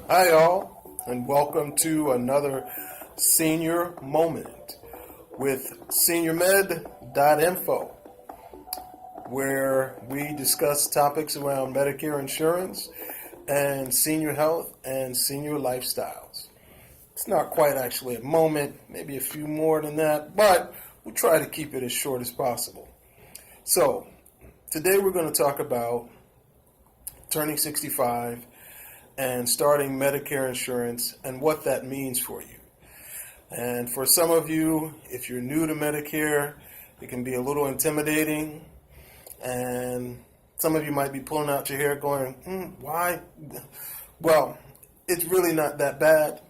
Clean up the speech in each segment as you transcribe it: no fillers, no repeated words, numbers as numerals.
Hi, all, and welcome to another Senior Moment with SeniorMed.info, where we discuss topics around Medicare insurance and senior health and senior lifestyles. It's not quite actually a moment, maybe a few more than that, but we'll try to keep it as short as possible. So, today we're going to talk about turning 65 and starting Medicare insurance and what that means for you. And for some of you, if you're new to Medicare, it can be a little intimidating, and some of you might be pulling out your hair going, why? Well, it's really not that bad,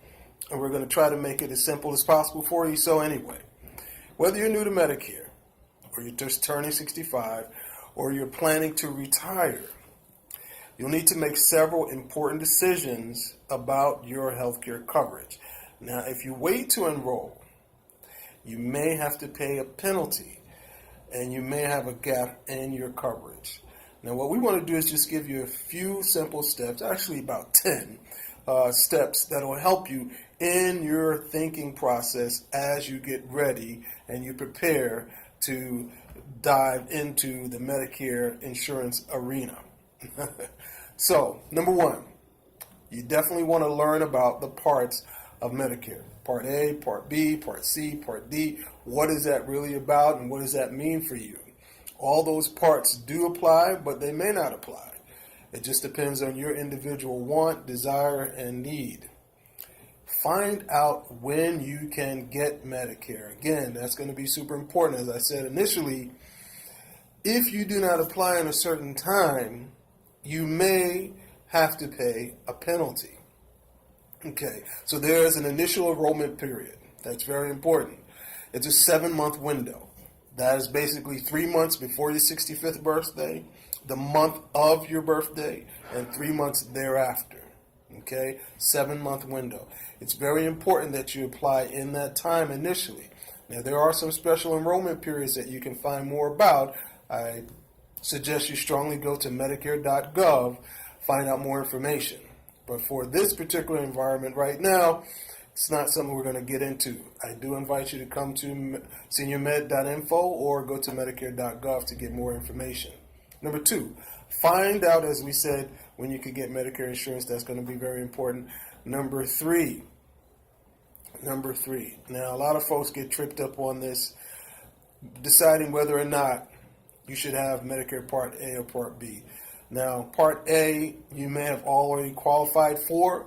and we're going to try to make it as simple as possible for you. So anyway, whether you're new to Medicare, or you're just turning 65, or you're planning to retire, you'll need to make several important decisions about your healthcare coverage. Now, if you wait to enroll, you may have to pay a penalty, and you may have a gap in your coverage. Now, what we want to do is just give you a few simple steps, actually about 10 steps that will help you in your thinking process as you get ready and you prepare to dive into the Medicare insurance arena. So, number one, you definitely want to learn about the parts of Medicare. Part A, Part B, Part C, Part D. What is that really about, and what does that mean for you? All those parts do apply, but they may not apply. It just depends on your individual want, desire, and need. Find out when you can get Medicare. Again, that's going to be super important. As I said initially, if you do not apply in a certain time, you may have to pay a penalty. Okay, so there is an initial enrollment period. That's very important. It's a 7-month window. That is basically 3 months before your 65th birthday, the month of your birthday, and 3 months thereafter. Okay, 7-month window. It's very important that you apply in that time initially. Now, there are some special enrollment periods that you can find more about. I suggest you strongly go to Medicare.gov, find out more information. But for this particular environment right now, it's not something we're going to get into. I do invite you to come to SeniorMed.info or go to Medicare.gov to get more information. Number two, find out, as we said, when you can get Medicare insurance. That's going to be very important. Number three. Now, a lot of folks get tripped up on this, deciding whether or not you should have Medicare Part A or Part B. Now, Part A, you may have already qualified for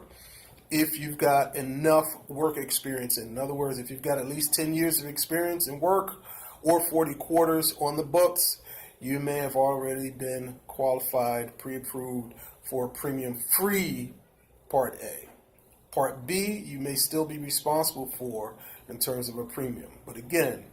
if you've got enough work experience. In other words, if you've got at least 10 years of experience in work or 40 quarters on the books, you may have already been qualified, pre-approved for premium-free Part A. Part B, you may still be responsible for in terms of a premium. But again,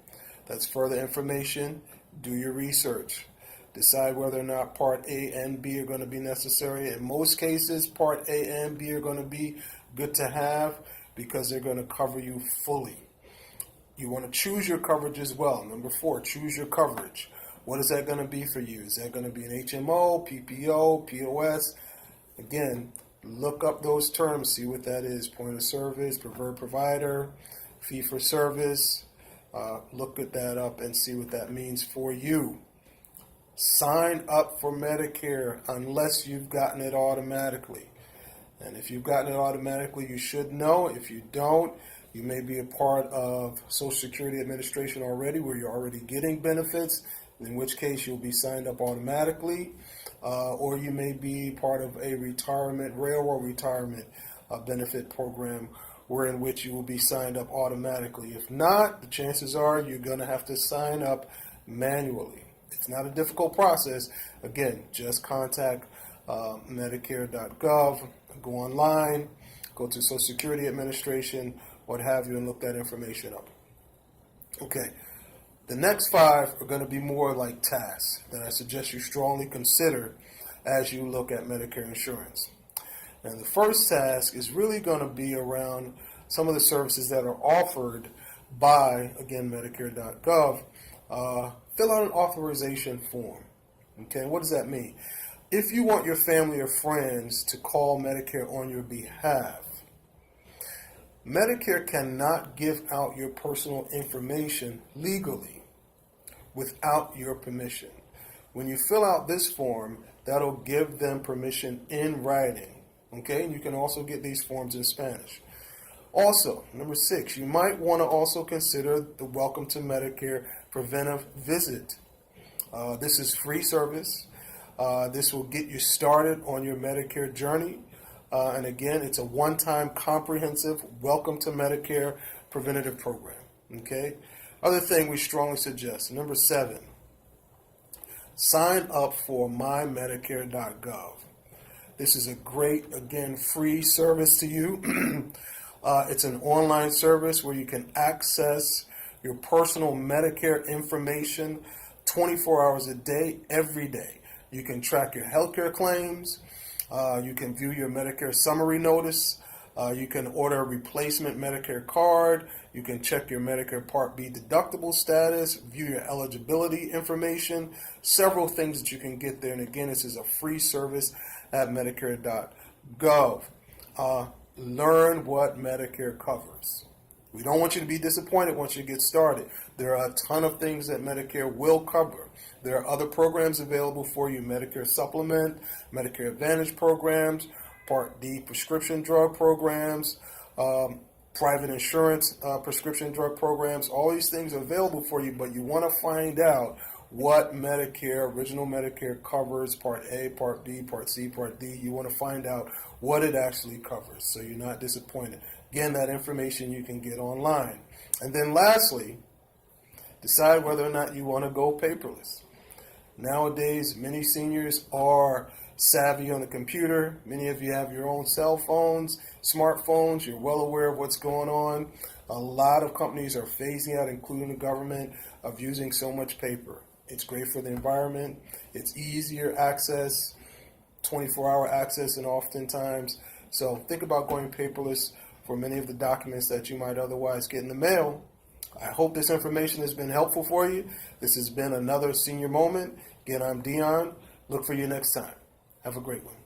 that's further information. Do your research. Decide whether or not Part A and B are going to be necessary. In most cases, Part A and B are going to be good to have because they're going to cover you fully. You want to choose your coverage as well. Number 4, choose your coverage. What is that going to be for you? Is that going to be an HMO, PPO, POS? Again, look up those terms, see what that is. Point of service, preferred provider, fee for service. Look at that up and see what that means for you. Sign up for Medicare unless you've gotten it automatically. And if you've gotten it automatically, you should know. If you don't, you may be a part of Social Security Administration already, where you're already getting benefits, in which case you'll be signed up automatically. Or you may be part of a railroad retirement benefit program, in which you will be signed up automatically. If not, the chances are you're going to have to sign up manually. It's not a difficult process. Again, just contact Medicare.gov, go online, go to Social Security Administration, what have you, and look that information up. Okay, the next 5 are going to be more like tasks that I suggest you strongly consider as you look at Medicare insurance. And the first task is really going to be around some of the services that are offered by, again, Medicare.gov. Fill out an authorization form. Okay, what does that mean? If you want your family or friends to call Medicare on your behalf, Medicare cannot give out your personal information legally without your permission. When you fill out this form, that'll give them permission in writing. Okay, and you can also get these forms in Spanish. Also, number 6, you might want to also consider the Welcome to Medicare preventive visit. This is free service. This will get you started on your Medicare journey. And again, it's a one-time comprehensive Welcome to Medicare preventative program. Okay. Other thing we strongly suggest, number 7, sign up for mymedicare.gov. This is a great, again, free service to you. It's an online service where you can access your personal Medicare information 24 hours a day, every day. You can track your healthcare claims. You can view your Medicare summary notice. You can order a replacement Medicare card. You can check your Medicare Part B deductible status, view your eligibility information, several things that you can get there. And again, this is a free service at Medicare.gov. Learn what Medicare covers. We don't want you to be disappointed once you get started. There are a ton of things that Medicare will cover. There are other programs available for you, Medicare Supplement, Medicare Advantage programs, Part D prescription drug programs, private insurance prescription drug programs. All these things are available for you, but you want to find out what Medicare, original Medicare covers, Part A, Part B, Part C, Part D. You want to find out what it actually covers so you're not disappointed. Again, that information you can get online. And then lastly, decide whether or not you want to go paperless. Nowadays, many seniors are savvy on the computer. Many of you have your own cell phones, smartphones. You're well aware of what's going on. A lot of companies are phasing out, including the government, of using so much paper. It's great for the environment. It's easier access, 24-hour access, and oftentimes. So think about going paperless for many of the documents that you might otherwise get in the mail. I hope this information has been helpful for you. This has been another Senior Moment. Again, I'm Dion. Look for you next time. Have a great one.